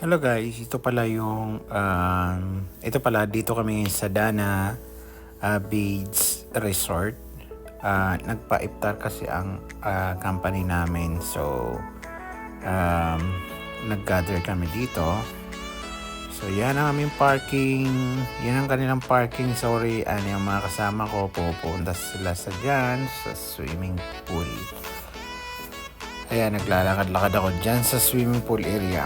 Hello guys, ito pala dito kami sa Dana Beach Resort. Nagpa-iftar kasi ang company namin. So nag-gather kami dito. So yan ang aming parking. Yan ang kanilang parking. Sorry, yung mga kasama ko pupunta sila sa dyan sa swimming pool. Ayan, naglalakad-lakad ako dyan sa swimming pool area.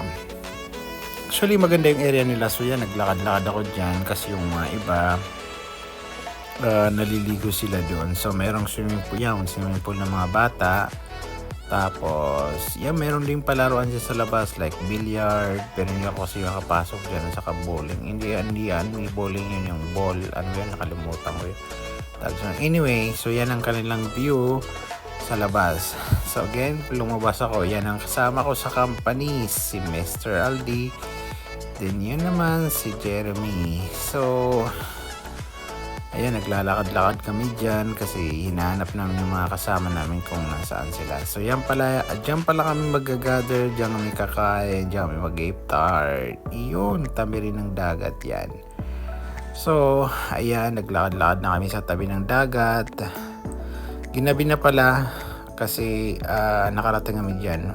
Actually, maganda yung area nila. So yan, naglakad-lakad ako dyan kasi yung mga iba naliligo sila doon. So merong swimming pool yan, swimming pool ng mga bata. Tapos, yan, meron din palaruan siya sa labas like billiard. Pero hindi ako kasi makapasok dyan, saka bowling. Hindi yan, may bowling yun, yung ball. Ano yun, nakalimutan ko yun. Anyway, so yan ang kanilang view sa labas. So again, lumabas ako. Yan ang kasama ko sa company, si Mr. Aldi. Then yun naman si Jeremy. So ayan, naglalakad-lakad kami dyan kasi hinahanap namin yung mga kasama namin kung nasaan sila. So yan pala, dyan pala kami mag-gather, dyan kami kakain, dyan kami mag-iftar. Iyon, tabi rin ng dagat yan. So ayan, naglakad-lakad na kami sa tabi ng dagat. Ginabi na pala kasi nakarating kami dyan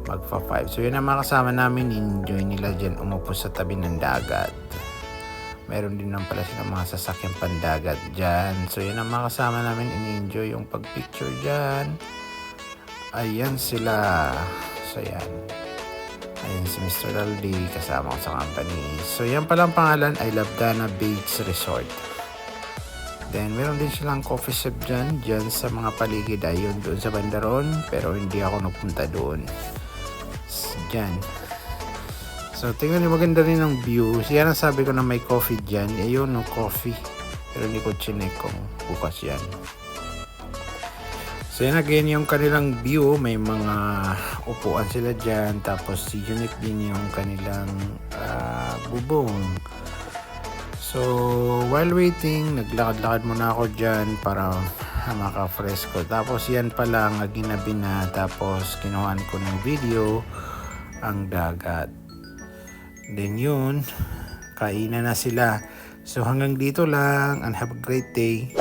magpa 5. So yun ang mga kasama namin, enjoy nila dyan umupo sa tabi ng dagat. Meron din naman pala silang mga sasakyang pandagat dyan. So yun ang mga kasama namin, in-enjoy yung pag-picture dyan. Ayan sila. So yan. Ayan si Mr. Aldi, kasama ko sa company. So yan palang pangalan, I Love Dana Beach Resort. Then meron din silang coffee shop dyan sa mga paligid. Ayun, doon sa Bandaron. Pero hindi ako nagpunta doon. Dyan. So tingnan niyo, maganda rin ang view. Siya ang sabi ko na may coffee dyan. Ayun, no coffee. Pero hindi ko chinek kung bukas yan. So yan again yung kanilang view. May mga upuan sila dyan. Tapos unique din yung kanilang bubong. So while waiting, naglakad-lakad muna ako dyan para maka-fresco. Tapos yan pala ang ginabi na. Tapos kinuhaan ko ng video ang dagat. Then yun, kainan na sila. So hanggang dito lang and have a great day.